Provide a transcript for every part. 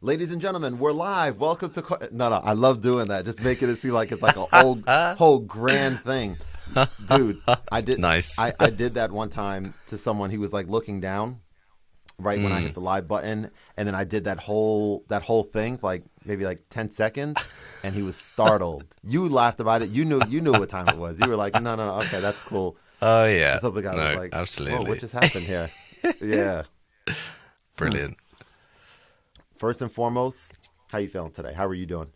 Ladies and gentlemen, we're live. Welcome to... No, I love doing that. Just making it seem like it's like a whole grand thing. Dude, I did... Nice. I did that one time to someone. He was like looking down right when I hit the live button. And then I did that whole thing, like maybe like 10 seconds. And he was startled. You laughed about it. You knew what time it was. You were like, no, okay, that's cool. Oh, yeah. So the guy was like, absolutely. whoa, what just happened here? Yeah. Brilliant. First and foremost, how you feeling today? How are you doing?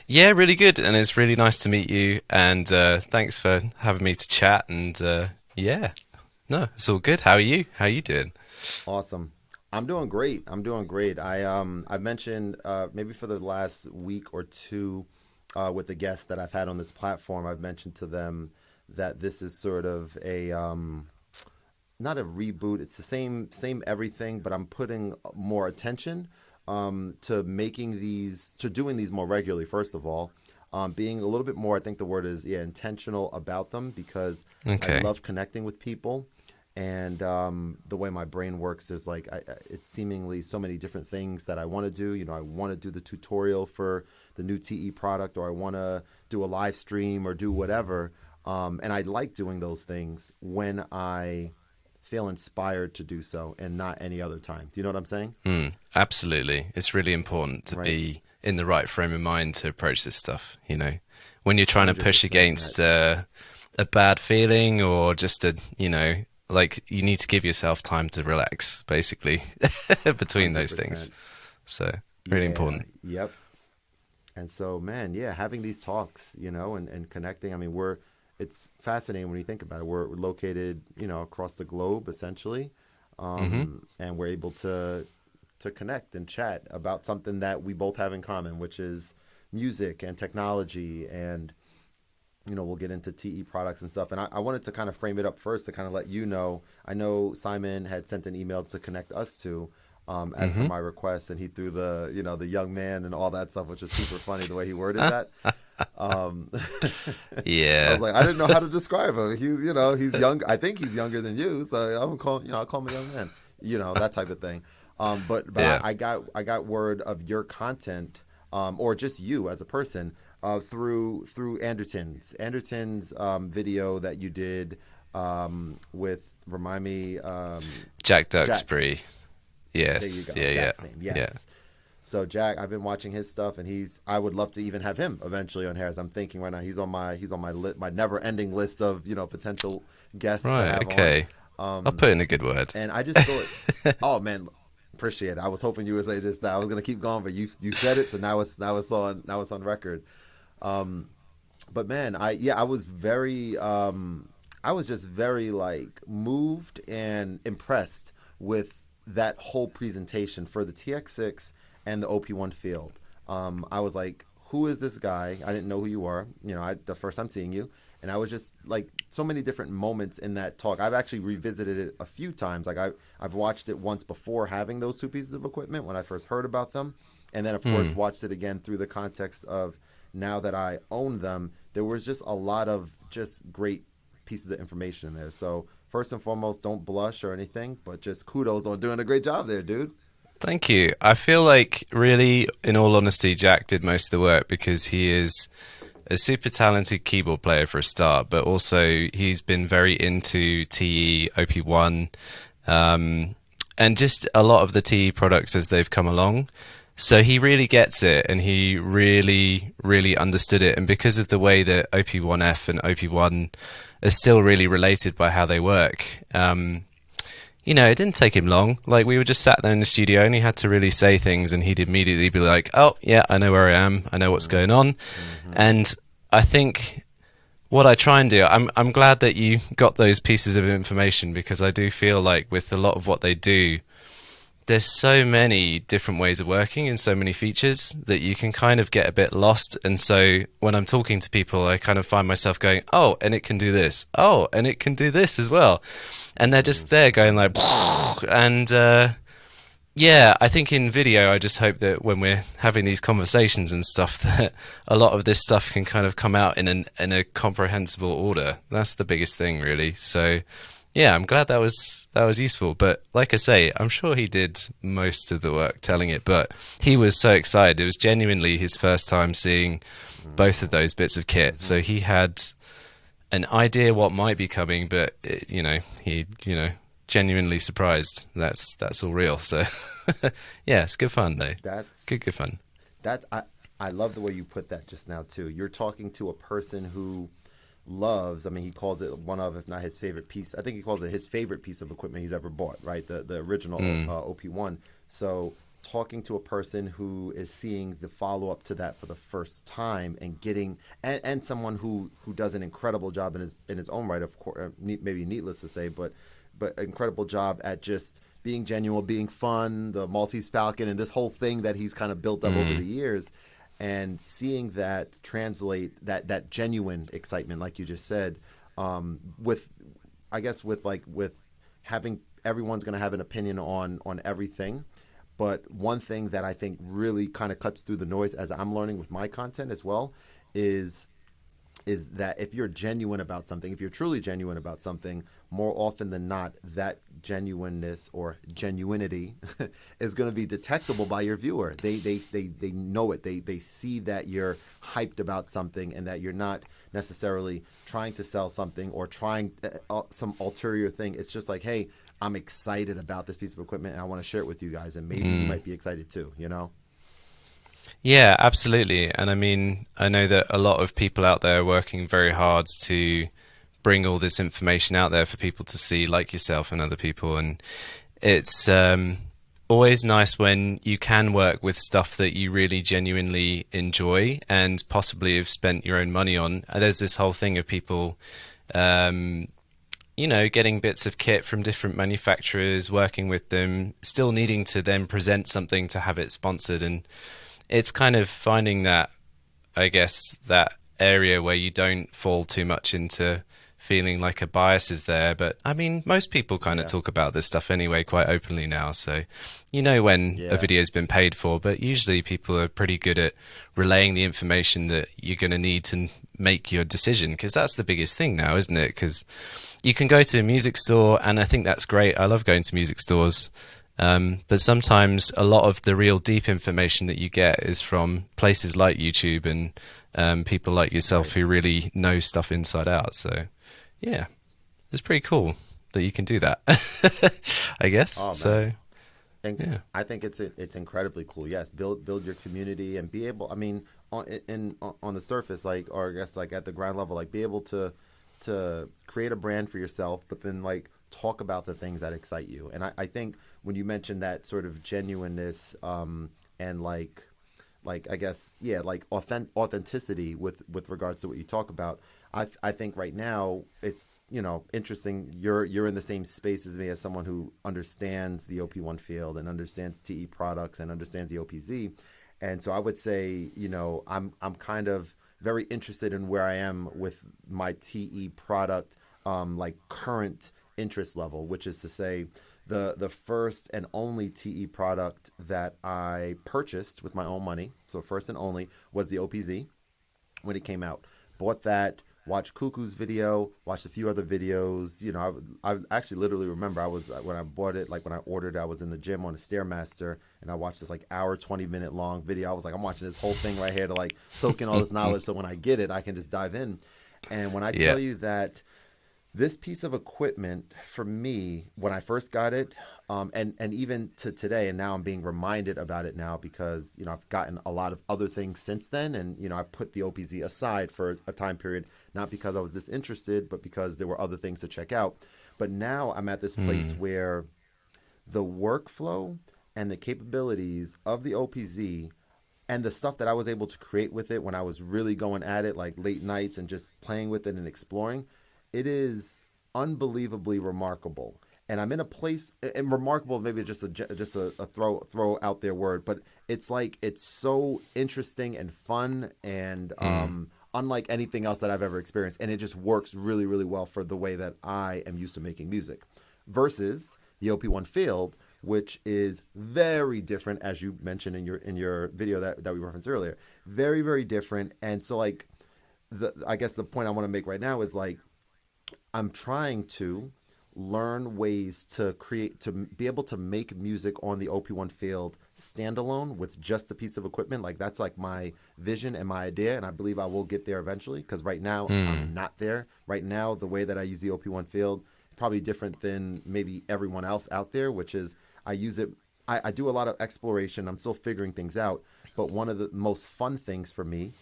Yeah, really good. And it's really nice to meet you. And thanks for having me to chat. And yeah, no, it's all good. How are you? How are you doing? Awesome. I'm doing great. I've mentioned maybe for the last week or two with the guests that I've had on this platform, I've mentioned to them that this is sort of a not a reboot. It's the same everything, but I'm putting more attention to doing these more regularly. First of all, being a little bit more, I think the word is intentional about them, because I love connecting with people, and the way my brain works is like it's seemingly so many different things that I want to do. You know, I want to do the tutorial for the new TE product, or I want to do a live stream or do whatever, and I like doing those things when I feel inspired to do so, and not any other time. Do you know what I'm saying? Absolutely. It's really important to be in the right frame of mind to approach this stuff. You know, when you're trying to push against a bad feeling, or just like you need to give yourself time to relax, basically, between 100%. Those things. So really important. Yep. And so, man, having these talks, and connecting. I mean, it's fascinating when you think about it. We're located, across the globe, essentially, and we're able to connect and chat about something that we both have in common, which is music and technology, and we'll get into TE products and stuff. And I wanted to kind of frame it up first to kind of let you know. I know Simon had sent an email to connect us to, as per my request, and he threw the young man and all that stuff, which is super funny the way he worded that. Yeah, I was like, I didn't know how to describe him. He's young. I think he's younger than you, so I'll call him a young man. That type of thing. But yeah. I got word of your content, or just you as a person, through Anderton's video that you did with, remind me, Jack Duxbury. Yes. There you go. Yes. Yeah. So Jack, I've been watching his stuff, and I would love to even have him eventually on here. As I'm thinking right now, he's on my my never-ending list of potential guests. Right. To have okay. on. I'll put in a good word. And I just thought, oh man, appreciate it. I was hoping you would say this. I was gonna keep going, but you said it, so now it's on record. But man, I was just very like moved and impressed with that whole presentation for the TX6 and the OP1 field. I was like, who is this guy? I didn't know who you were. The first time seeing you. And I was just like, so many different moments in that talk. I've actually revisited it a few times. Like I've watched it once before having those two pieces of equipment when I first heard about them. And then of course watched it again through the context of now that I own them. There was just a lot of just great pieces of information in there. So first and foremost, don't blush or anything, but just kudos on doing a great job there, dude. Thank you. I feel like, really, in all honesty, Jack did most of the work, because he is a super talented keyboard player for a start, but also he's been very into TE, OP1, and just a lot of the TE products as they've come along. So he really gets it, and he really, really understood it. And because of the way that OP1F and OP1 are still really related by how they work, it didn't take him long. Like, we were just sat there in the studio, and he had to really say things, and he'd immediately be like, oh, yeah, I know where I am. I know what's going on. And I think what I try and do, I'm glad that you got those pieces of information, because I do feel like with a lot of what they do, there's so many different ways of working and so many features that you can kind of get a bit lost. And so when I'm talking to people, I kind of find myself going, oh, and it can do this. Oh, and it can do this as well. And they're just there going like, and I think in video, I just hope that when we're having these conversations and stuff, that a lot of this stuff can kind of come out in a comprehensible order. That's the biggest thing, really. So Yeah, I'm glad that was useful. But like I say, I'm sure he did most of the work telling it. But he was so excited; it was genuinely his first time seeing both of those bits of kit. Mm-hmm. So he had an idea what might be coming, but he genuinely surprised. That's all real. So yeah, it's good fun though. That's Good fun. that I love the way you put that just now too. You're talking to a person who loves. I mean, he calls it one of, if not his favorite piece. I think he calls it his favorite piece of equipment he's ever bought. Right, the original Mm, OP1. So talking to a person who is seeing the follow up to that for the first time and getting and someone who does an incredible job in his own right, of course, maybe needless to say, but incredible job at just being genuine, being fun, the Maltese Falcon, and this whole thing that he's kind of built up over mm, the years, and seeing that translate that genuine excitement, like you just said, with I guess with having everyone's going to have an opinion on everything. But one thing that I think really kind of cuts through the noise as I'm learning with my content as well is is that if you're genuine about something, if you're truly genuine about something, more often than not, that genuineness or genuinity is going to be detectable by your viewer. They know it. They see that you're hyped about something and that you're not necessarily trying to sell something or trying some ulterior thing. It's just like, hey, I'm excited about this piece of equipment and I want to share it with you guys, and maybe you mm. might be excited too. You know? Yeah, absolutely. And I mean, I know that a lot of people out there are working very hard to bring all this information out there for people to see, like yourself and other people. And it's always nice when you can work with stuff that you really genuinely enjoy and possibly have spent your own money on. There's this whole thing of people, um, getting bits of kit from different manufacturers, working with them, still needing to then present something to have it sponsored. And it's kind of finding that, I guess, that area where you don't fall too much into feeling like a bias is there. But I mean, most people kind of Yeah. talk about this stuff anyway quite openly now. So you know when a Yeah. video's been paid for, but usually people are pretty good at relaying the information that you're going to need to make your decision, because that's the biggest thing now, isn't it? Because you can go to a music store, and I think that's great. I love going to music stores. But sometimes a lot of the real deep information that you get is from places like YouTube and people like yourself Right. who really know stuff inside out. So, yeah, it's pretty cool that you can do that, I guess. Oh man. So, And yeah. I think it's incredibly cool. Yes, build your community and be able. I mean, on the surface, like, or I guess like at the ground level, like be able to create a brand for yourself, but then like talk about the things that excite you. And I think when you mentioned that sort of genuineness, and like I guess yeah, like authenticity with regards to what you talk about. I think right now it's interesting. You're in the same space as me as someone who understands the OP1 field and understands TE products and understands the OPZ, and so I would say I'm kind of very interested in where I am with my TE product, like current interest level, which is to say the first and only TE product that I purchased with my own money, so first and only, was the OPZ when it came out. Bought that, watched Cuckoo's video, watched a few other videos. I actually literally remember I was when I bought it, like when I ordered, I was in the gym on a Stairmaster, and I watched this like hour, 20-minute long video. I was like, I'm watching this whole thing right here to like soak in all this knowledge, so when I get it, I can just dive in. And when I Yeah. tell you that this piece of equipment for me when I first got it, and even to today, and now I'm being reminded about it now because I've gotten a lot of other things since then, and I put the OPZ aside for a time period, not because I was disinterested, but because there were other things to check out. But now I'm at this place Mm, where the workflow and the capabilities of the OPZ and the stuff that I was able to create with it when I was really going at it, like late nights and just playing with it and exploring, it is unbelievably remarkable. And I'm in a place, and remarkable maybe just a throw out there word, but it's like it's so interesting and fun and mm, unlike anything else that I've ever experienced, and it just works really really well for the way that I am used to making music, versus the OP1 field, which is very different, as you mentioned in your video that we referenced earlier. Very, very different. And so like I guess the point I want to make right now is like I'm trying to learn ways to create to be able to make music on the OP1 field standalone with just a piece of equipment. Like that's like my vision and my idea, and I believe I will get there eventually. Because right now Hmm. I'm not there. Right now, the way that I use the OP1 field probably different than maybe everyone else out there, which is I use it. I do a lot of exploration. I'm still figuring things out, but one of the most fun things for me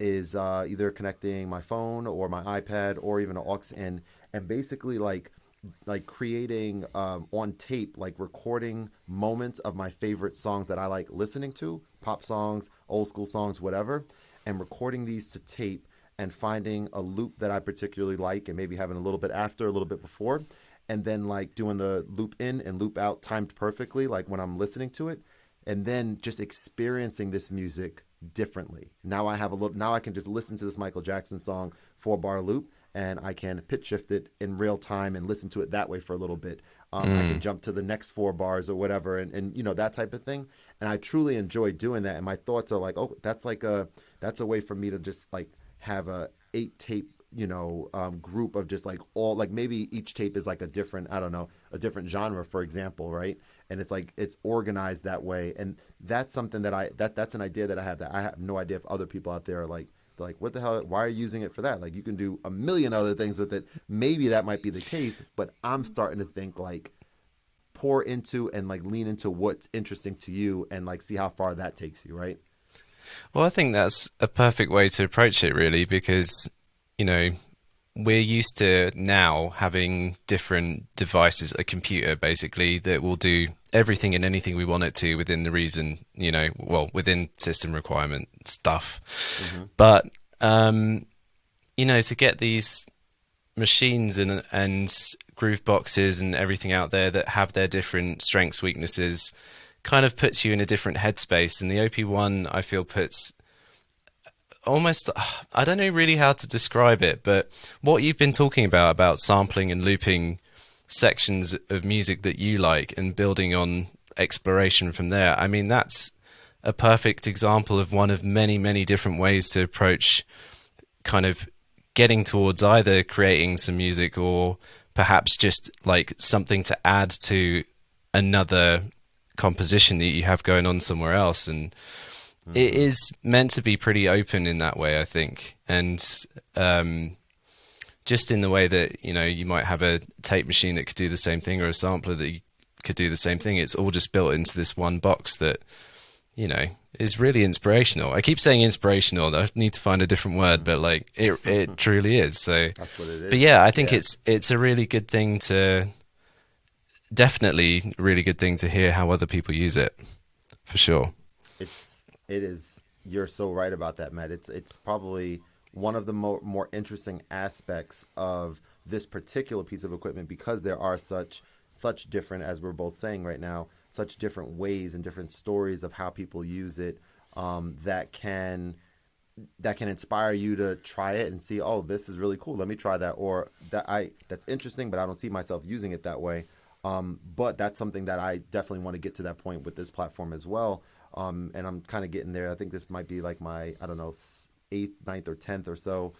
is either connecting my phone or my iPad or even an aux in, and basically like creating on tape, like recording moments of my favorite songs that I like listening to, pop songs, old school songs, whatever, and recording these to tape and finding a loop that I particularly like and maybe having a little bit after, a little bit before, and then like doing the loop in and loop out timed perfectly, like when I'm listening to it, and then just experiencing this music differently. Now I have a little. Now I can just listen to this Michael Jackson song 4 bar loop, and I can pitch shift it in real time and listen to it that way for a little bit. I can Mm. jump to the next 4 bars or whatever, and you know that type of thing. And I truly enjoy doing that. And my thoughts are like, oh, that's a way for me to just like have a 8 tape group of just like all like maybe each tape is like a different, I don't know, a different genre, for example, right? And it's like it's organized that way, and that's something that's an idea that I have, that I have no idea if other people out there are like what the hell, why are you using it for that? Like you can do a million other things with it. Maybe that might be the case, but I'm starting to think like pour into and like lean into what's interesting to you and like see how far that takes you, right? Well, I think that's a perfect way to approach it, really, because, you know, we're used to now having different devices, a computer basically, that will do everything and anything we want it to within the reason, well, within system requirement stuff. Mm-hmm. But, um, to get these machines and groove boxes and everything out there that have their different strengths, weaknesses, kind of puts you in a different headspace. And the OP1, I feel, puts almost, I don't know really how to describe it, but what you've been talking about sampling and looping sections of music that you like and building on exploration from there. I mean, that's a perfect example of one of many, many different ways to approach kind of getting towards either creating some music or perhaps just like something to add to another composition that you have going on somewhere else. And it Mm-hmm. is meant to be pretty open in that way, I think. And um, just in the way that, you might have a tape machine that could do the same thing or a sampler that could do the same thing. It's all just built into this one box that, is really inspirational. I keep saying inspirational. I need to find a different word, but like it truly is. So, That's what it but is. yeah, I think Yeah. it's a really good thing to definitely really good thing to hear how other people use it for sure. It is. You're so right about that, Matt. It's probably one of the more interesting aspects of this particular piece of equipment, because there are such different, as we're both saying right now, such different ways and different stories of how people use it, that can inspire you to try it and see, oh, this is really cool, let me try that, or that's interesting, but I don't see myself using it that way. But that's something that I definitely want to get to that point with this platform as well. And I'm kind of getting there. I think this might be like my, I don't know, eighth, ninth, or 10th or so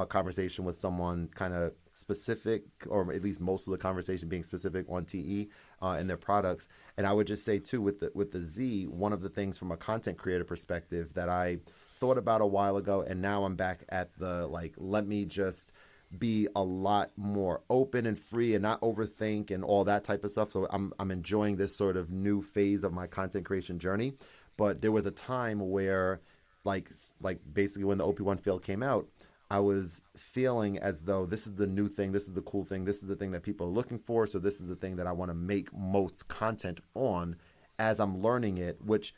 conversation with someone kind of specific, or at least most of the conversation being specific on TE and their products. And I would just say too, with the Z, one of the things from a content creator perspective that I thought about a while ago, and now I'm back at the like, let me just be a lot more open and free and not overthink and all that type of stuff. So I'm enjoying this sort of new phase of my content creation journey. But there was a time where like like basically when the OP1 field came out, I was feeling as though this is the new thing, this is the cool thing, this is the thing that people are looking for, so this is the thing that I want to make most content on as I'm learning it, which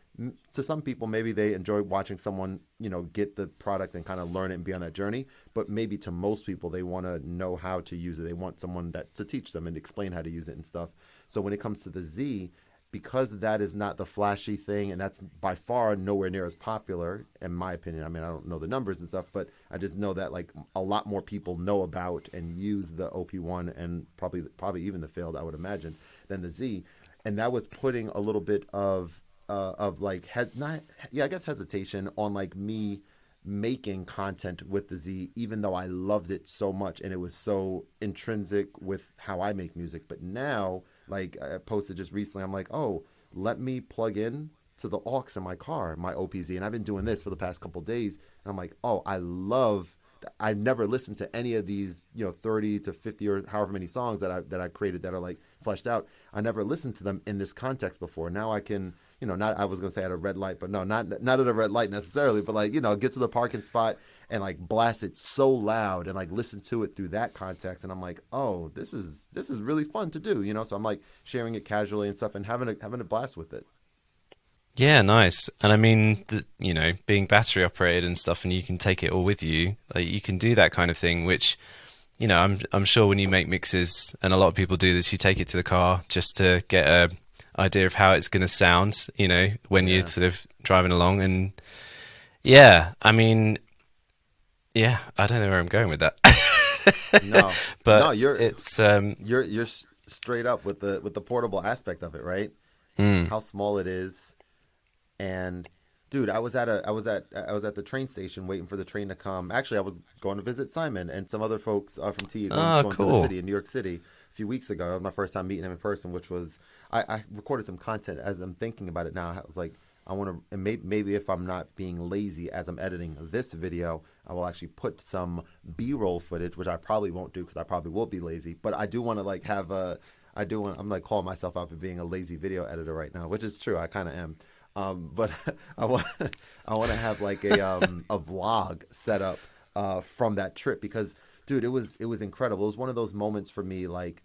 to some people maybe they enjoy watching someone, get the product and kind of learn it and be on that journey, but maybe to most people they want to know how to use it. They want someone that to teach them and explain how to use it and stuff. So when it comes to the Z, because that is not the flashy thing, and that's by far nowhere near as popular in my opinion. I mean, I don't know the numbers and stuff, but I just know that like a lot more people know about and use the OP1, and probably even the Failed, I would imagine, than the Z. And that was putting a little bit of like not, yeah, I guess hesitation on like me making content with the Z, even though I loved it so much and it was so intrinsic with how I make music. But now, like I posted just recently, I'm like, oh, let me plug in to the aux in my car, my OPZ, and I've been doing this for the past couple days, and I'm like, oh, I love. I've never listened to any of these, 30 to 50 or however many songs that I created that are like fleshed out. I never listened to them in this context before. Now I can, not I was gonna say at a red light, but no, not at a red light necessarily, but like get to the parking spot and like blast it so loud and like listen to it through that context, and I'm like, oh, this is really fun to do. So I'm like sharing it casually and stuff and having a blast with it. Yeah, nice. And I mean, being battery operated and stuff, and you can take it all with you. Like you can do that kind of thing, which, I'm sure when you make mixes, and a lot of people do this, you take it to the car just to get a idea of how it's going to sound, when you're Yeah. sort of driving along. And yeah, I mean, yeah, I don't know where I'm going with that. No, no, But it's you're straight up with the portable aspect of it, right? mm, How small it is. And dude, I was at the train station waiting for the train to come. Actually, I was going to visit Simon and some other folks from T oh, going to the cool. city in New York City a few weeks ago. It was my first time meeting him in person, which was I recorded some content as I'm thinking about it now. I was like, I want to, and maybe if I'm not being lazy as I'm editing this video, I will actually put some B-roll footage, which I probably won't do because I probably will be lazy. But I do want to like have a, I do want. I'm like calling myself out for being a lazy video editor right now, which is true. I kind of am. But I want I want to have like a vlog set up from that trip because dude, it was incredible. It was one of those moments for me, like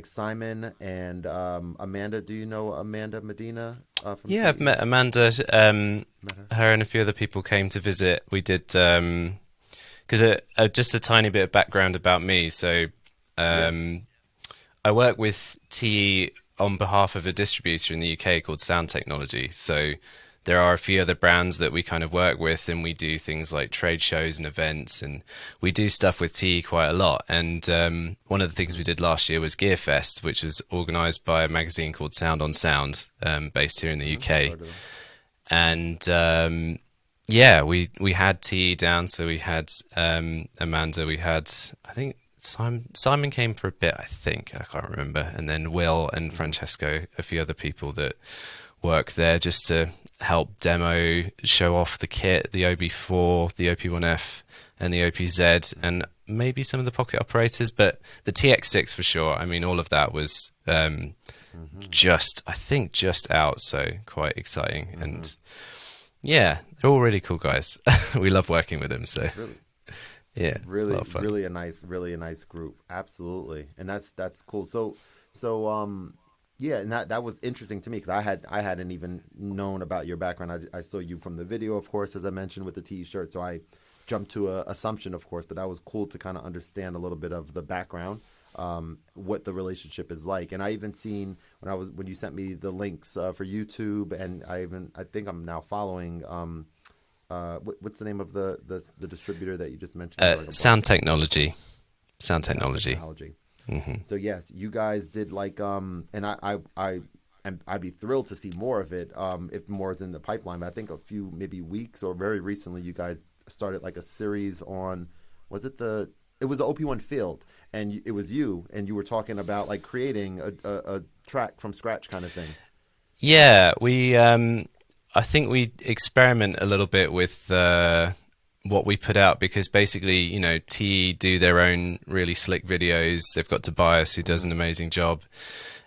Simon and Amanda. Do you know Amanda Medina from Yeah, I've T? met Amanda. Met her? Her and a few other people came to visit. We did because just a tiny bit of background about me. So Yeah. um, I work with TE on behalf of a distributor in the UK called Sound Technology. So there are a few other brands that we kind of work with, and we do things like trade shows and events, and we do stuff with TE quite a lot. And one of the things we did last year was Gearfest, which was organised by a magazine called Sound on Sound, based here in the I've UK. heard of them. And yeah, we had TE down, so we had Amanda, we had I think Simon came for a bit, I think I can't remember, and then Will and Hmm. Francesco, a few other people that work there just to help demo, show off the kit, the OB4, the OP1F, and the OPZ, and maybe some of the pocket operators, but the TX6 for sure. I mean, all of that was Hmm. just, I think, just out, so quite exciting. Hmm. And yeah, they're all really cool guys. We love working with them, so Really, yeah, a lot really, of fun. really a nice group. Absolutely, and that's cool. So yeah, and that was interesting to me because I hadn't even known about your background. I saw you from the video, of course, as I mentioned with the T-shirt. So I jumped to a assumption, of course, but that was cool to kind of understand a little bit of the background, what the relationship is like. And I even seen when you sent me the links for YouTube, and I think I'm now following. What's the name of the distributor that you just mentioned? Like a Sound blank. technology, sound Sound technology. technology. Hmm. So yes, you guys did like and I'd be thrilled to see more of it if more is in the pipeline. But I think a few maybe weeks or very recently you guys started like a series on it was the OP1 field and it was you and you were talking about like creating a track from scratch kind of thing. Yeah, we I think we experiment a little bit with what we put out because basically, T do their own really slick videos. They've got Tobias who does Hmm. an amazing job.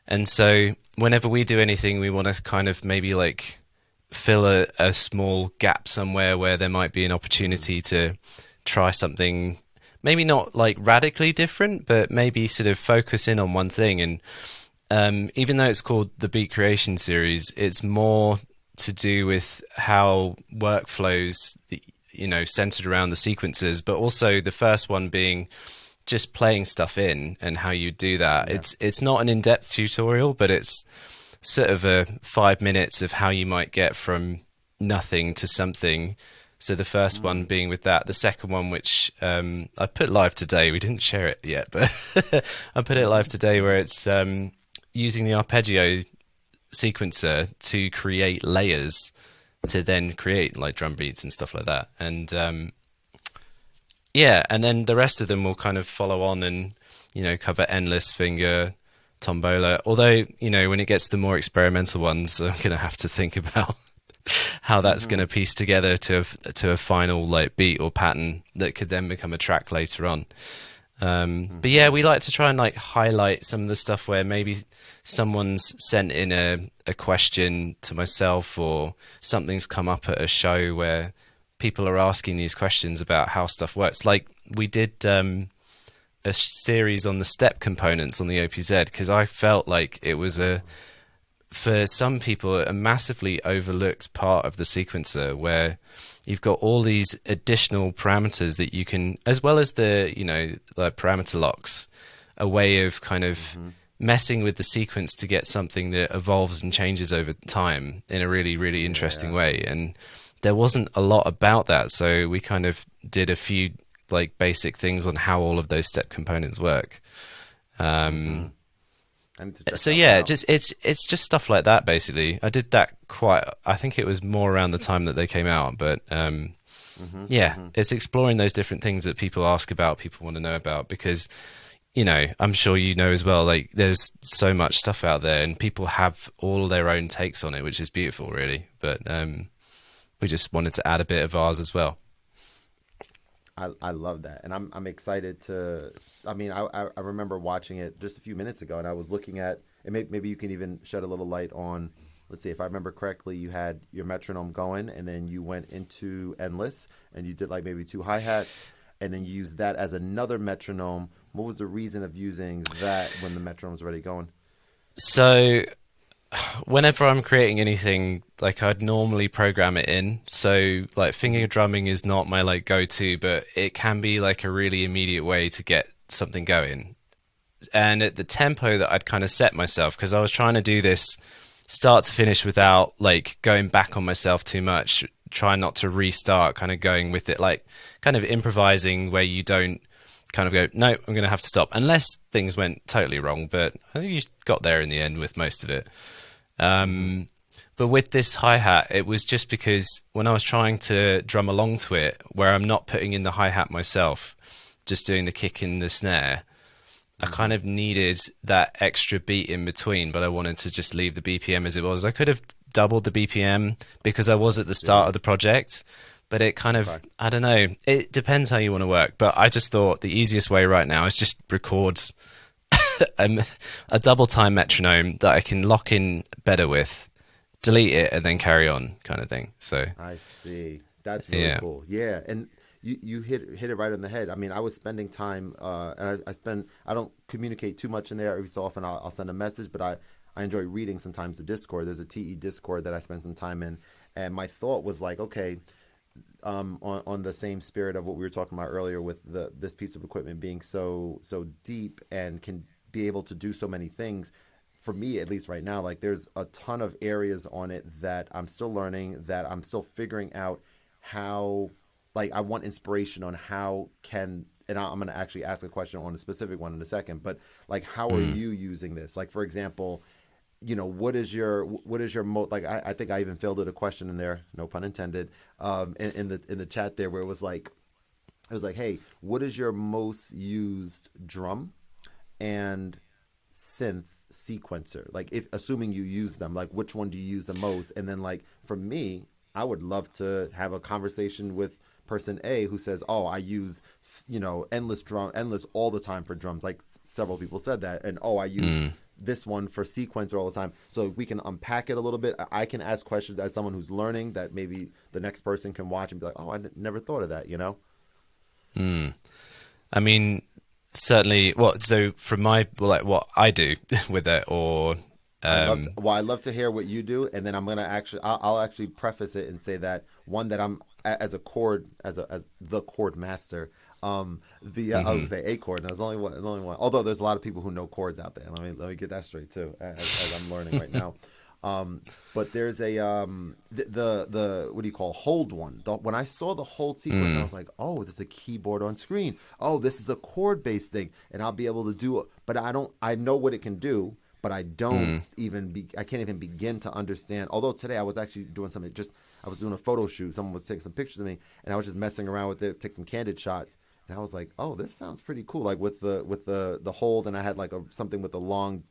And so whenever we do anything, we want to kind of maybe like fill a small gap somewhere where there might be an Hmm. opportunity to try something maybe not like radically different, but maybe sort of focus in on one thing. And even though it's called the Beat Creation series, it's more to do with how workflows, centered around the sequences, but also the first one being just playing stuff in and how you do that. Yeah. It's not an in-depth tutorial, but it's sort of a 5 minutes of how you might get from nothing to something. So the first one Mm. being with that, the second one, which I put live today, we didn't share it yet, but I put it live Hmm. today where it's using the arpeggio sequencer to create layers. to then create like drum beats and stuff like that. And yeah, and then the rest of them will kind of follow on and, cover endless finger, tombola. Although, when it gets to the more experimental ones, I'm going to have to think about how that's going to piece together to a final like beat or pattern that could then become a track later on. But yeah, we like to try and like highlight some of the stuff where maybe someone's sent in a question to myself, or something's come up at a show where people are asking these questions about how stuff works. Like we did a series on the step components on the OPZ, because I felt like it was for some people, a massively overlooked part of the sequencer, where you've got all these additional parameters that you can, as well as the, like parameter locks, a way of kind of messing with the sequence to get something that evolves and changes over time in a really, really interesting way. And there wasn't a lot about that. So we kind of did a few like basic things on how all of those step components work. So yeah, just it's just stuff like that basically. I did that I think it was more around the time that they came out, but it's exploring those different things that people ask about, people want to know about, because I'm sure as well, like there's so much stuff out there and people have all their own takes on it, which is beautiful really. But we just wanted to add a bit of ours as well. I love that, and I'm excited to. I mean, I remember watching it just a few minutes ago, and I was looking at, and maybe you can even shed a little light on. Let's see, if I remember correctly, you had your metronome going, and then you went into endless, and you did like maybe two hi-hats, and then you used that as another metronome. What was the reason of using that when the metronome's already going? So whenever I'm creating anything, like I'd normally program it in. So like finger drumming is not my like go-to, but it can be like a really immediate way to get something going. And at the tempo that I'd kind of set myself, because I was trying to do this start to finish without like going back on myself too much, trying not to restart, kind of going with it, like kind of improvising where you don't kind of go, no, I'm going to have to stop, unless things went totally wrong. But I think you got there in the end with most of it. But with this hi-hat, it was just because when I was trying to drum along to it, where I'm not putting in the hi-hat myself, just doing the kick and the snare, I kind of needed that extra beat in between, but I wanted to just leave the BPM as it was. I could have doubled the BPM because I was at the start of the project, but it kind of, I don't know, it depends how you want to work. But I just thought the easiest way right now is just record a double time metronome that I can lock in better with, delete it, and then carry on, kind of thing. So I see. That's really cool. Yeah, and you hit it right on the head. I mean, I was spending time, and I don't communicate too much in there. Every so often, I'll send a message, but I enjoy reading sometimes the Discord. There's a TE Discord that I spend some time in, and my thought was like, okay, on the same spirit of what we were talking about earlier with this piece of equipment being so deep and can be able to do so many things. For me, at least right now, like there's a ton of areas on it that I'm still learning, that I'm still figuring out how, like I want inspiration on how can, and I'm going to actually ask a question on a specific one in a second, but like, how are you using this? Like, for example, what is your like, I think I even fielded a question in there, no pun intended, in the chat there, where it was like, hey, what is your most used drum and synth sequencer? Like, if assuming you use them, like which one do you use the most? And then like for me, I would love to have a conversation with person A who says, oh, I use endless all the time for drums, like several people said that, and oh, I use this one for sequencer all the time. So we can unpack it a little bit. I can ask questions as someone who's learning, that maybe the next person can watch and be like, oh, I never thought of that, I mean, certainly. So from what I do with it, or I'd love to hear what you do, and then I'll actually preface it and say that one that I'm as the Khordmaster. I was gonna say a chord, and there's only one. Although there's a lot of people who know chords out there. Let me get that straight too, as I'm learning right now. But there's a the what do you call hold one? When I saw the hold sequence, I was like, oh, there's a keyboard on screen. Oh, this is a chord based thing, and I'll be able to do it. But I know what it can do, but I don't I can't even begin to understand. Although today I was actually doing something just I was doing a photo shoot. Someone was taking some pictures of me, and I was just messing around with it, take some candid shots. And I was like, "Oh, this sounds pretty cool!" Like with the hold, and I had like something with a long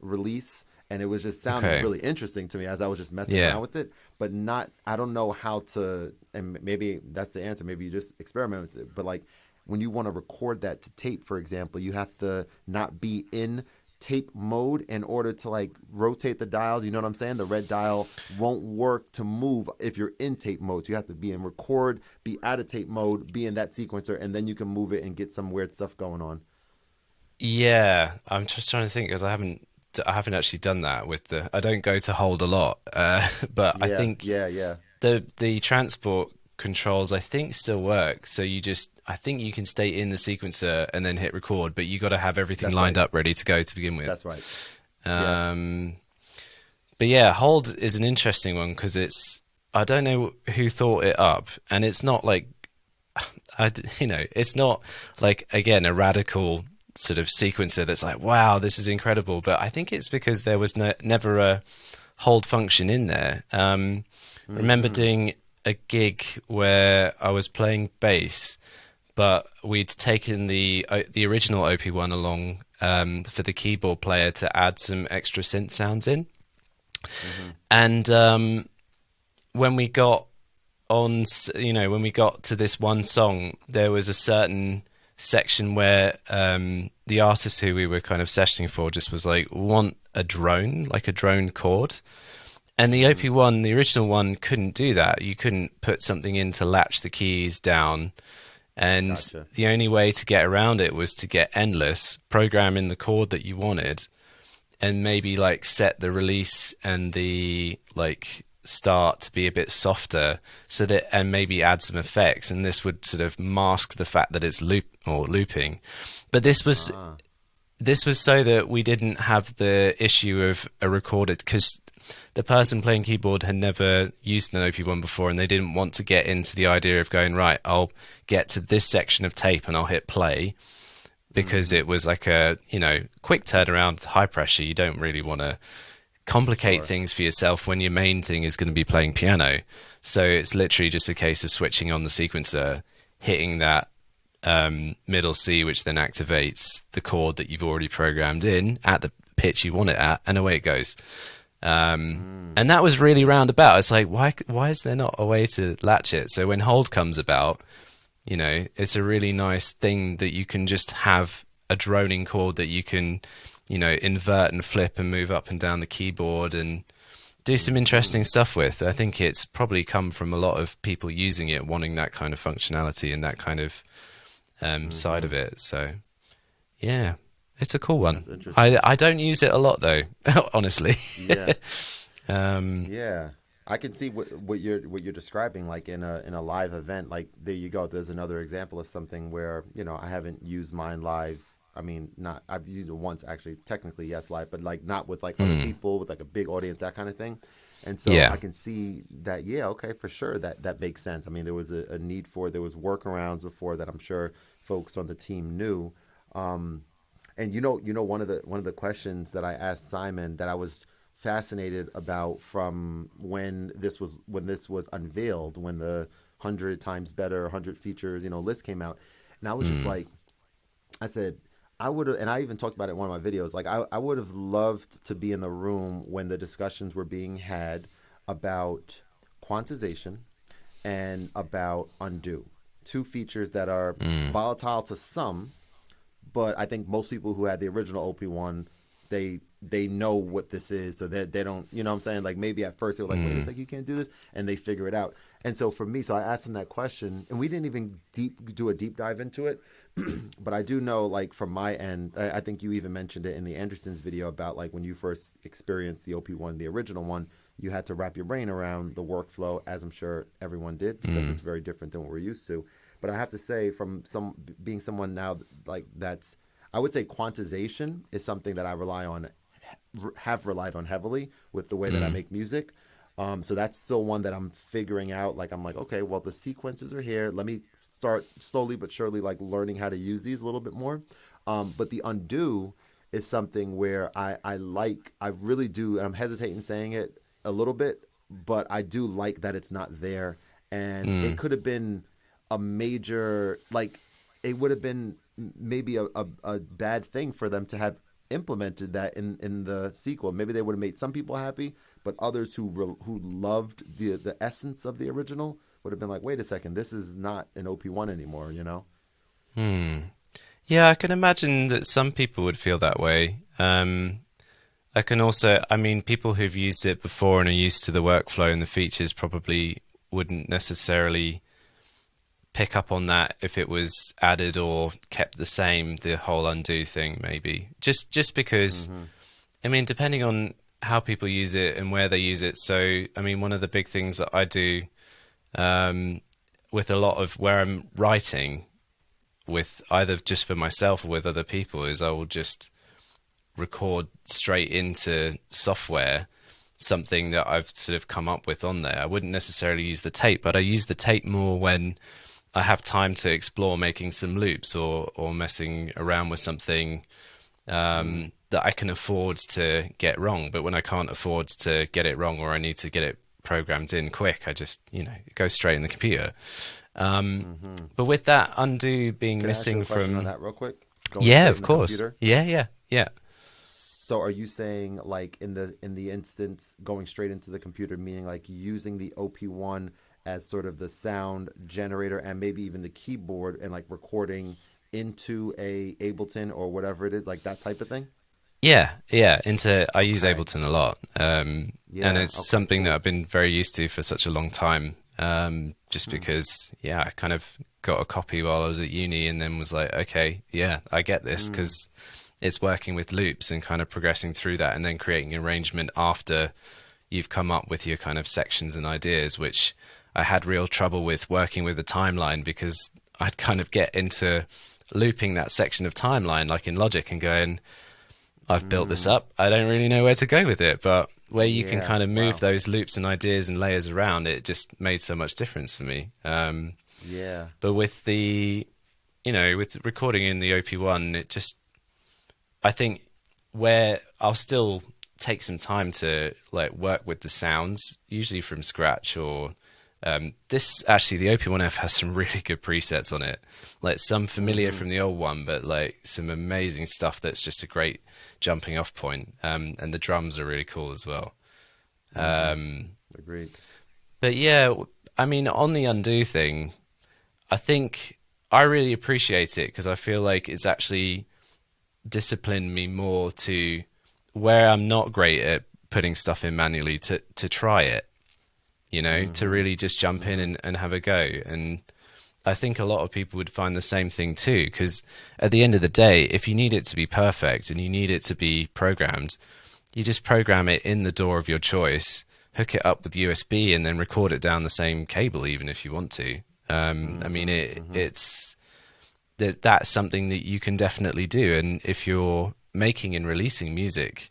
release, and it was just sounding Okay. really interesting to me as I was just messing Yeah. around with it. But not, I don't know how to, and maybe that's the answer. Maybe you just experiment with it. But like when you want to record that to tape, for example, you have to not be in tape mode in order to like rotate the dials. You know what I'm saying? The red dial won't work to move if you're in tape mode. So you have to be in record, be out of tape mode, be in that sequencer, and then you can move it and get some weird stuff going on. Yeah, I'm just trying to think because I haven't actually done that with the I don't go to hold a lot. But I Yeah, think yeah, yeah. the transport controls I think still work. So you just I think you can stay in the sequencer and then hit record, but you got to have everything That's lined right. up ready to go to begin with. That's right. Yeah. Um, but yeah, hold is an interesting one because it's I don't know who thought it up, and it's not like it's not like again a radical sort of sequencer that's like, wow, this is incredible. But I think it's because there was never a hold function in there. Remember Mm. doing a gig where I was playing bass, but we'd taken the original OP1 along for the keyboard player to add some extra synth sounds in, Mm-hmm. and when we got when we got to this one song, there was a certain section where the artist who we were kind of sessioning for just was like, want a drone, like a drone chord. And the Mm. OP1, the original one, couldn't do that. You couldn't put something in to latch the keys down. And Gotcha. the only way to get around it was to get endless, program in the chord that you wanted, and maybe like set the release and the like start to be a bit softer so that and maybe add some effects, and this would sort of mask the fact that it's looping. But Ah. this was so that we didn't have the issue of a recorded because the person playing keyboard had never used an OP1 before, and they didn't want to get into the idea of going, right, I'll get to this section of tape and I'll hit play, because Mm-hmm. it was like a quick turnaround, high pressure. You don't really want to complicate Sure. things for yourself when your main thing is going to be playing piano. So it's literally just a case of switching on the sequencer, hitting that middle C, which then activates the chord that you've already programmed in at the pitch you want it at, and away it goes. Mm. And that was really roundabout. It's like, why is there not a way to latch it? So when hold comes about, it's a really nice thing that you can just have a droning chord that you can, invert and flip and move up and down the keyboard and do some Mm-hmm. interesting stuff with. I think it's probably come from a lot of people using it, wanting that kind of functionality and that kind of side Mm-hmm. of it. So yeah, it's a cool one. That's interesting. I don't use it a lot though, honestly. Yeah. um, Yeah, I can see what you're describing, like in a live event. Like there you go. There's another example of something where I haven't used mine live. I mean, not I've used it once actually. Technically, yes, live, but like not with like other mm, people with like a big audience, that kind of thing. And so yeah. I can see that. Yeah, okay, for sure. That makes sense. I mean, there was a need for there was workarounds before that. I'm sure folks on the team knew. Um, and one of the questions that I asked Simon that I was fascinated about from when this was unveiled, when the 100 times better, 100 features, list came out, and I was just Mm, like, I said, I would have, and I even talked about it in one of my videos. Like, I would have loved to be in the room when the discussions were being had about quantization and about undo, two features that are mm, volatile to some, but I think most people who had the original OP1, they know what this is, so that they don't, you know what I'm saying? Like maybe at first they were like, wait a mm, second, you can't do this, and they figure it out. And so for me, so I asked him that question, and we didn't even do a deep dive into it, but I do know, like from my end, I think you even mentioned it in the Andersons video about like when you first experienced the OP1, the original one, you had to wrap your brain around the workflow, as I'm sure everyone did, because mm, it's very different than what we're used to. But I have to say, from some being someone now like that's, I would say quantization is something that I rely on, have relied on heavily with the way that I mm, make music. So that's still one that I'm figuring out. Like I'm like, okay, well the sequences are here. Let me start slowly but surely like learning how to use these a little bit more. But the undo is something where I really do, and I'm hesitating saying it a little bit. but I do like that it's not there. And it Mm. could have been a major, like, it would have been maybe a bad thing for them to have implemented that in the sequel. Maybe they would have made some people happy, but others who loved the essence of the original would have been like, wait a second, this is not an OP1 anymore, you know? Hmm. Yeah, I can imagine that some people would feel that way. I can also, I mean, people who've used it before and are used to the workflow and the features probably wouldn't necessarily pick up on that if it was added or kept the same, the whole undo thing, maybe. Just because, Mm-hmm. I mean, depending on how people use it and where they use it. So, I mean, one of the big things that I do um, with a lot of where I'm writing with either just for myself or with other people is I will just record straight into software something that I've sort of come up with on there. I wouldn't necessarily use the tape, but I use the tape more when I have time to explore making some loops or messing around with something Mm. that I can afford to get wrong. But when I can't afford to get it wrong or I need to get it programmed in quick, I just, it goes straight in the computer. Mm-hmm. But with that undo being Can I ask you missing a question on from, that real quick? Going yeah, straight of in the course. computer. Yeah, yeah, yeah. So are you saying like in the instance going straight into the computer, meaning like using the OP1 as sort of the sound generator and maybe even the keyboard and like recording into a Ableton or whatever it is, like that type of thing? Yeah, yeah. I use Okay. Ableton a lot, and Yeah. it's Okay. something that Cool. I've been very used to for such a long time. Just Hmm. because, yeah, I kind of got a copy while I was at uni, and then was like, okay, yeah, I get this Mm. because it's working with loops and kind of progressing through that, and then creating an arrangement after you've come up with your kind of sections and ideas, which I had real trouble with working with the timeline because I'd kind of get into looping that section of timeline like in Logic and going, I've built this Mm. up. I don't really know where to go with it, but where you can Yeah. kind of move Wow. those loops and ideas and layers around, it just made so much difference for me. Yeah. But with with recording in the OP1, it just, I think where I'll still take some time to like work with the sounds, usually from scratch or this actually the OP1F has some really good presets on it, like some familiar Mm-hmm. from the old one, but like some amazing stuff that's just a great jumping off point. And the drums are really cool as well. Mm-hmm. Um, Agreed. but yeah, I mean, on the undo thing, I think I really appreciate it because I feel like it's actually disciplined me more to where I'm not great at putting stuff in manually to try it, to Mm-hmm. really just jump in Mm-hmm. and have a go. And I think a lot of people would find the same thing too, because at the end of the day, if you need it to be perfect and you need it to be programmed, you just program it in the door of your choice, hook it up with USB, and then record it down the same cable, even if you want to. I mean, Mm-hmm. Mm-hmm. it's that's something that you can definitely do. And if you're making and releasing music,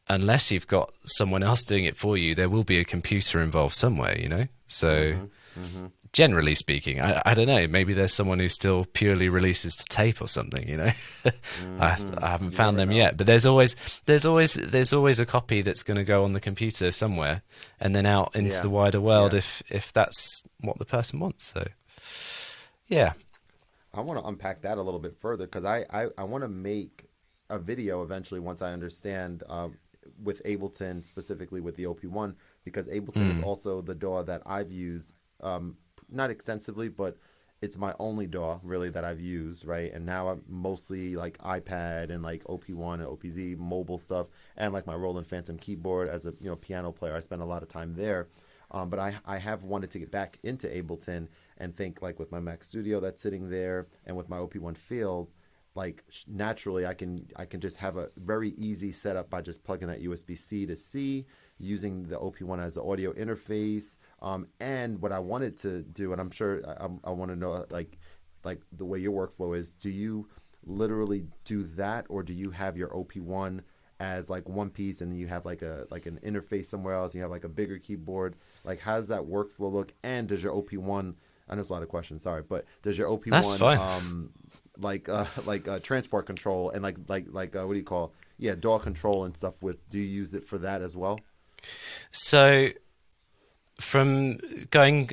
unless you've got someone else doing it for you, there will be a computer involved somewhere. So Mm-hmm. Mm-hmm. generally speaking, I don't know, maybe there's someone who still purely releases to tape or something. Mm-hmm. I haven't You found never them know. yet, but there's always a copy that's going to go on the computer somewhere and then out into Yeah. the wider world Yeah. if that's what the person wants. So yeah. I want to unpack that a little bit further because I want to make a video eventually once I understand with Ableton, specifically with the OP1, because Ableton is Mm, also the DAW that I've used, not extensively, but it's my only DAW really that I've used, right? And now I'm mostly like iPad and like OP1 and OPZ mobile stuff, and like my Roland Phantom keyboard as a piano player. I spend a lot of time there. But I have wanted to get back into Ableton and think like with my Mac Studio that's sitting there and with my OP1 Field, like naturally I can just have a very easy setup by just plugging that USB C to C, using the OP1 as the audio interface. And what I wanted to do, and I'm sure I want to know like the way your workflow is. Do you literally do that, or do you have your OP1 as like one piece and then you have like an interface somewhere else, and you have like a bigger keyboard? Like how does that workflow look, and does your OP1, I know it's a lot of questions, sorry, but does your that's OP1 fine. transport control and what do you call, yeah, DAW control and stuff, with do you use it for that as well? So from going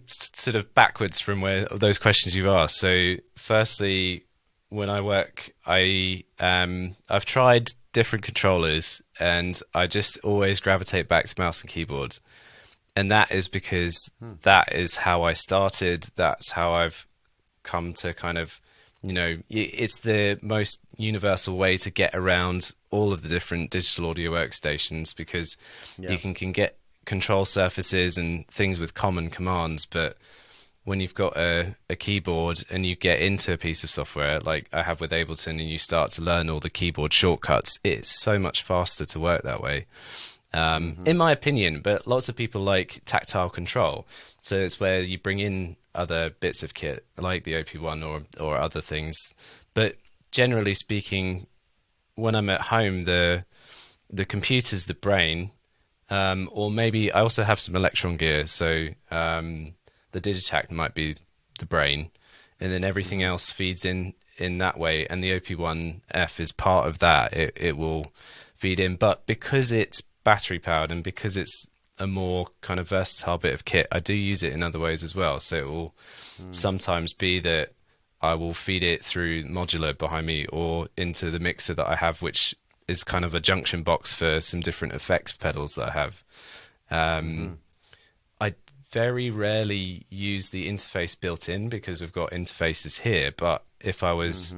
sort of backwards from where those questions you've asked. So, firstly, when I work, I've tried different controllers, and I just always gravitate back to mouse and keyboard. And that is because that is how I started. That's how I've come to kind of, it's the most universal way to get around all of the different digital audio workstations, because Yeah. you can get control surfaces and things with common commands. But when you've got a keyboard and you get into a piece of software like I have with Ableton, and you start to learn all the keyboard shortcuts, it's so much faster to work that way, in my opinion. But lots of people like tactile control, so it's where you bring in other bits of kit like the OP1 or other things. But generally speaking, when I'm at home, the computer's the brain, or maybe I also have some Electron gear, so the Digitact might be the brain, and then everything else feeds in that way, and the OP1F is part of that. It will feed in, but because it's battery powered and because it's a more kind of versatile bit of kit, I do use it in other ways as well. So it will sometimes be that I will feed it through modular behind me or into the mixer that I have, which is kind of a junction box for some different effects pedals that I have. I very rarely use the interface built in because we've got interfaces here. But if I was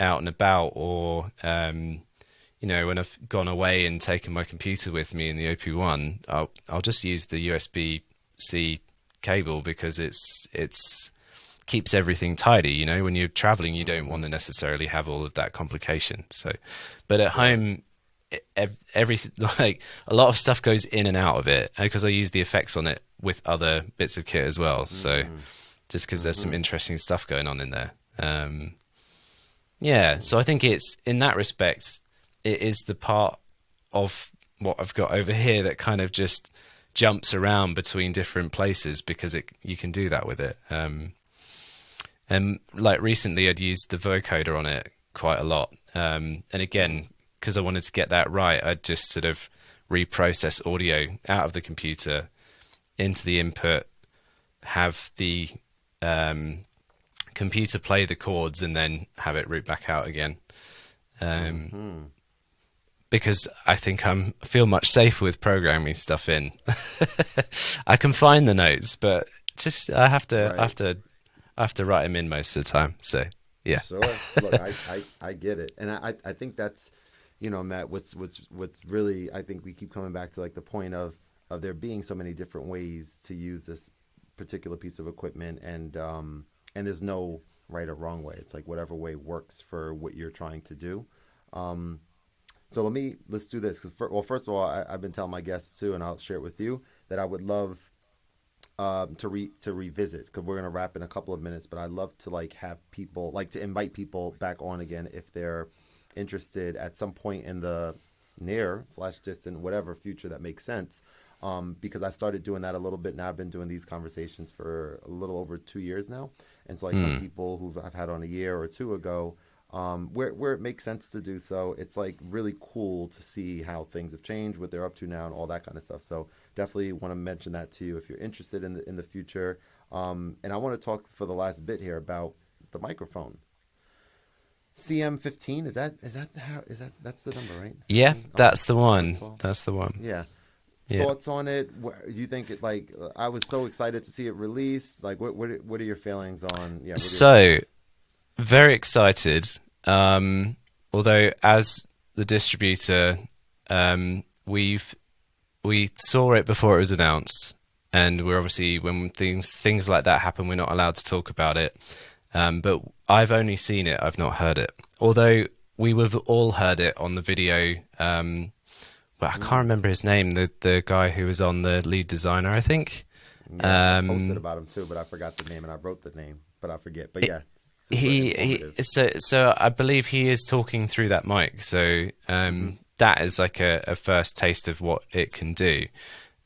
out and about, or when I've gone away and taken my computer with me in the OP1, I'll just use the USB-C cable, because it's keeps everything tidy. When you're traveling, you don't want to necessarily have all of that complication. So, but at home, every like a lot of stuff goes in and out of it, because I use the effects on it with other bits of kit as well. So, just because there's some interesting stuff going on in there. Yeah, so I think it's, in that respect, it is the part of what I've got over here that kind of just jumps around between different places, because you can do that with it. And like recently, I'd used the vocoder on it quite a lot. And again, because I wanted to get that right, I'd just sort of reprocess audio out of the computer into the input, have the computer play the chords, and then have it route back out again. Because I think I feel much safer with programming stuff in. I can find the notes, but just I have to write them in most of the time. So yeah. Sure. Look, I get it, and I think that's, Matt. What's really, I think we keep coming back to like the point of there being so many different ways to use this particular piece of equipment, and there's no right or wrong way. It's like whatever way works for what you're trying to do. So let's do this. First of all, I've been telling my guests too, and I'll share it with you, that I would love to revisit, because we're gonna wrap in a couple of minutes. But I'd love to to invite people back on again if they're interested at some point in the near/distant, whatever future that makes sense. Because I've started doing that a little bit now. I've been doing these conversations for a little over 2 years now, and so like some people who I've had on a year or two ago, where it makes sense to do so, it's like really cool to see how things have changed, what they're up to now, and all that kind of stuff. So definitely want to mention that to you if you're interested in the future. And I want to talk for the last bit here about the microphone. CM15, that's the number, right? Yeah, 15? that's the one. 12? That's the one. Yeah. Yeah. Thoughts on it? You think it, like, I was so excited to see it released. Like, what are your feelings on? Yeah. So very excited. Although as the distributor, we saw it before it was announced, and we're obviously, when things like that happen, we're not allowed to talk about it. But I've only seen it, I've not heard it. Although we've all heard it on the video. Well, I can't remember his name. The guy who was on, the lead designer, I think. Yeah, I posted about him too, but I forgot the name, and I wrote the name, but I forget. But yeah, so I believe he is talking through that mic. So that is like a first taste of what it can do.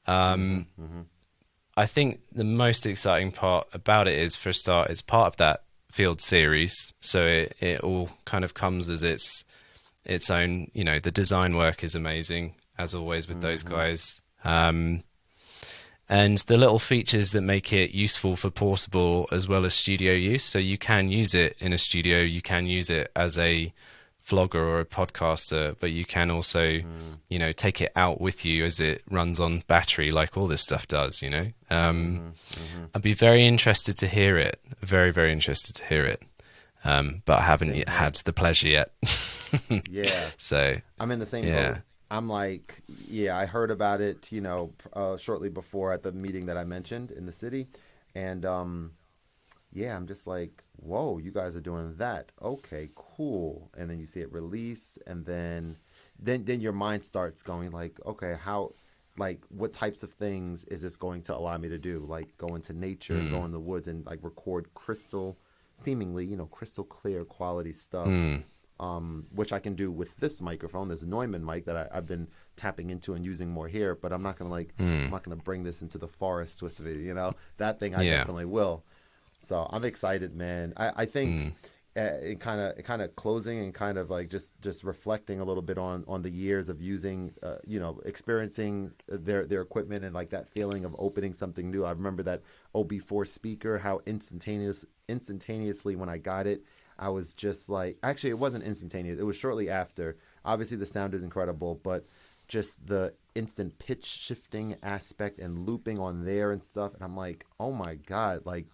I think the most exciting part about it is, for a start, it's part of that Field series, so it all kind of comes as its own. The design work is amazing, as always with those guys. And and the little features that make it useful for portable as well as studio use. So you can use it in a studio, you can use it as a vlogger or a podcaster, but you can also, Mm, take it out with you as it runs on battery, like all this stuff does. mm-hmm, mm-hmm. I'd be very interested to hear it. Very, very interested to hear it. But I haven't Same yet here. had the pleasure yet. Yeah. So, I'm in the same yeah. boat. I'm like, yeah, I heard about it, shortly before at the meeting that I mentioned in the city. And yeah, I'm just like, whoa, you guys are doing that. Okay, cool. And then you see it released, and then your mind starts going like, okay, how, like, what types of things is this going to allow me to do? Like, go into nature and go Mm, in the woods and like record crystal, seemingly, crystal clear quality stuff, mm, which I can do with this microphone, this Neumann mic that I've been tapping into and using more here. But I'm mm. not gonna bring this into the forest with me. That thing I Yeah. definitely will. So I'm excited, man. I think Mm, it kind of closing and kind of like just reflecting a little bit on the years of using, experiencing their equipment and like that feeling of opening something new. I remember that OB4 speaker, how instantaneously when I got it, I was just like, actually, it wasn't instantaneous. It was shortly after. Obviously, the sound is incredible, but just the instant pitch shifting aspect and looping on there and stuff. And I'm like, oh my God, like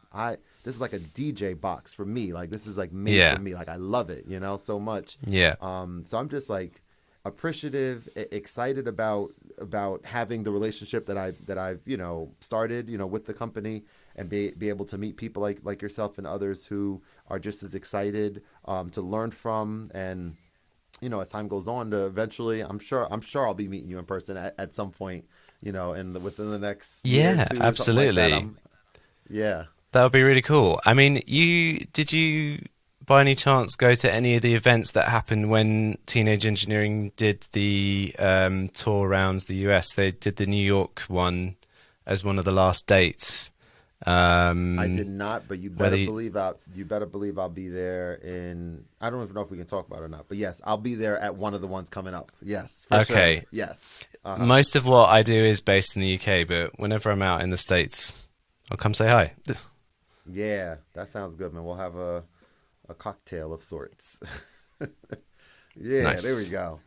this is like a DJ box for me. Like this is like made for yeah. me. Like I love it, so much. Yeah. So I'm just like appreciative, excited about having the relationship that I've started with the company, and be able to meet people like yourself and others who are just as excited, to learn from. And as time goes on, to eventually, I'm sure I'll be meeting you in person at some point, within the next year or Yeah, two or something like that. absolutely. Yeah. That would be really cool. I mean, did you by any chance go to any of the events that happened when Teenage Engineering did the tour around the US? They did the New York one as one of the last dates. I did Um, not, but you whether better you, believe I'll be there in. I don't even know if we can talk about it or not, but yes, I'll be there at one of the ones coming up. Yes, for sure. okay, Yes. Uh huh. most of what I do is based in the UK, but whenever I'm out in the States, I'll come say hi. Yeah, that sounds good, man. We'll have a cocktail of sorts. Yeah, there we Nice. go.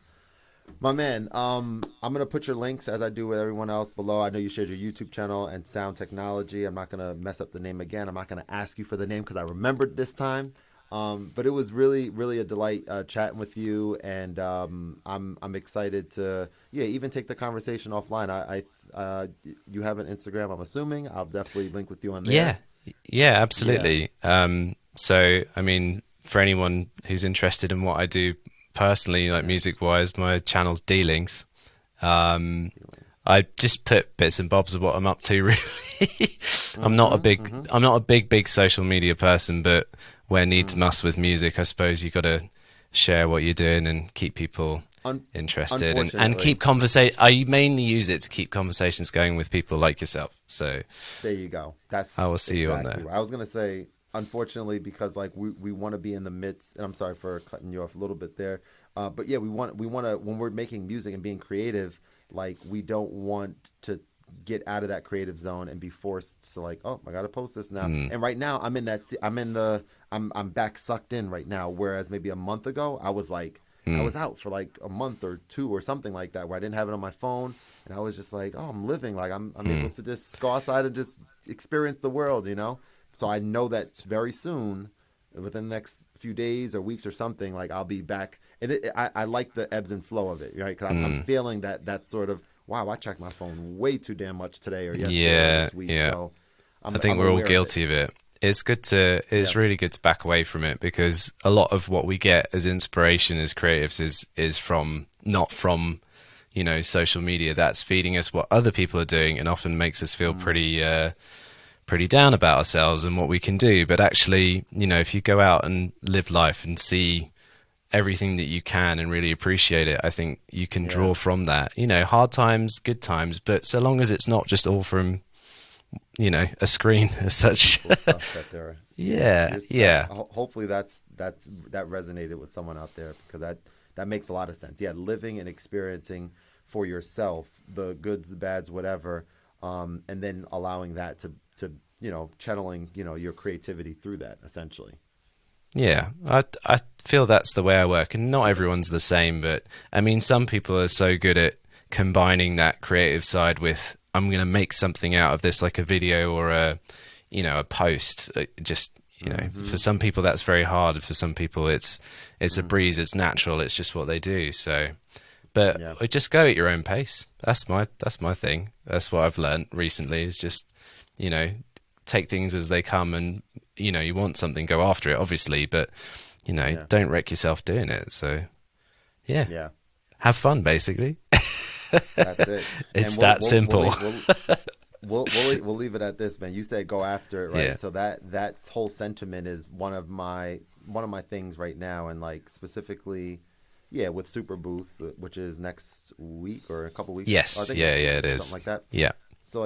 My man, I'm gonna put your links as I do with everyone else below. I know you shared your YouTube channel and Sound Technology. I'm not gonna mess up the name again. I'm not gonna ask you for the name because I remembered this time. But it was really, really a delight chatting with you, and I'm excited to, yeah, even take the conversation offline. You have an Instagram, I'm assuming. I'll definitely link with you on there. Yeah, yeah, Yeah. absolutely. So, I mean, for anyone who's interested in what I do personally, like Yeah. music wise, my channel's D-Links. Um, Feelings. I just put bits and bobs of what I'm up to, really. Mm-hmm. Mm-hmm. I'm not a big social media person, but where needs Mm. must with music, I suppose you got to share what you're doing and keep people Un- interested and Unfortunately, keep conversation. I mainly use it to keep conversations going with people like yourself. So there you go. I That's will see you on exactly there. right. I was gonna say, unfortunately, because like we want to be in the midst, and I'm sorry for cutting you off a little bit there, but yeah, we want to, when we're making music and being creative, like we don't want to get out of that creative zone and be forced to like, oh, I gotta post this now. Mm, And right now, I'm in that. I'm in the. I'm back sucked in right now. Whereas maybe a month ago, I was like. I mm, was out for like a month or two or something like that, where I didn't have it on my phone, and I was just like, oh, I'm living, like I'm able mm. to just go outside and just experience the world. So I know that very soon, within the next few days or weeks or something, like I'll be back. And I like the ebbs and flow of it, right? Because I'm Mm. feeling that sort of, wow, I checked my phone way too damn much today or yesterday or Yeah, this week. yeah. So I think I'm we're all aware of it. guilty of it. It's Yeah. really good to back away from it because a lot of what we get as inspiration as creatives is from not from, social media. That's feeding us what other people are doing and often makes us feel Mm, pretty down about ourselves and what we can do. But actually, if you go out and live life and see everything that you can and really appreciate it, I think you can yeah. draw from that. Hard times, good times, but so long as it's not just all from a screen as such. Beautiful stuff that they're. Yeah, Yeah, that's yeah. hopefully that resonated with someone out there, because that makes a lot of sense. Yeah, living and experiencing for yourself the goods, the bads, whatever. and then allowing that to channeling your creativity through that essentially. Yeah, I feel that's the way I work, and not everyone's the same. But I mean, some people are so good at combining that creative side with I'm going to make something out of this, like a video or a post. Just for some people that's very hard. For some people it's a breeze. It's natural. It's just what they do. So, but Yeah. just go at your own pace. That's my thing. That's what I've learned recently. Is just you know take things as they come, and you want something, go after it, obviously, but Yeah. don't wreck yourself doing it. So yeah, Yeah. have fun, basically. That's it. It's And that simple. we'll leave it at this, man. You said go after it, right? Yeah. So that whole sentiment is one of my things right now, and like specifically, yeah, with Super Booth, which is next week or a couple weeks. I Yes, think yeah, next yeah, week, it is. something like that. Yeah. So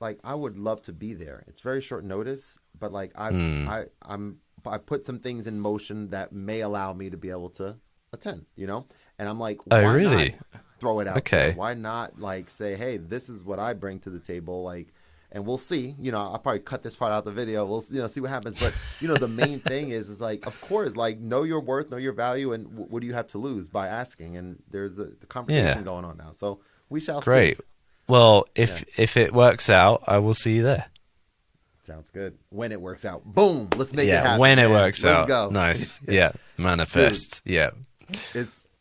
like I would love to be there. It's very short notice, but like Mm. I put some things in motion that may allow me to be able to attend. And I'm like, Oh, why not really? throw it out there? Okay. Why not like say, hey, this is what I bring to the table, like, and we'll see. I'll probably cut this part out of the video. We'll see what happens. But the main thing is like, of course, like know your worth, know your value, and what do you have to lose by asking? And there's the Yeah. conversation going on now, so we shall see. Great. Well, Yeah. if it works out, I will see you there. Sounds good. When it works out, boom, let's make it Yeah, happen, when it man. works Let's out. go. Nice. Yeah. Dude, Manifest. Yeah.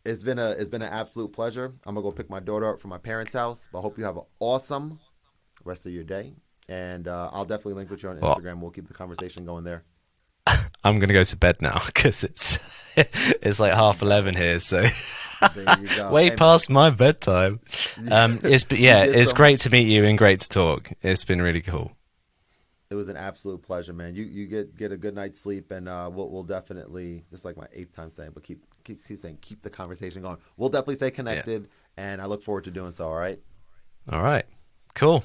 it's been an absolute pleasure. I'm gonna go pick my daughter up from my parents' house. But I hope you have an awesome rest of your day, and I'll definitely link with you on Well, Instagram. We'll keep the conversation going there. I'm gonna go to bed now because it's like There you go. 11 here, so There you go. way Hey, past my bedtime. you Yeah, get it's some. great to meet you and great to talk. It's been really cool. It was an absolute pleasure, man. You get a good night's sleep, and we'll definitely. This is like my eighth time saying, but keep saying keep the conversation going. We'll definitely stay Yeah. connected, and I look forward to doing so. All right. All right. Cool.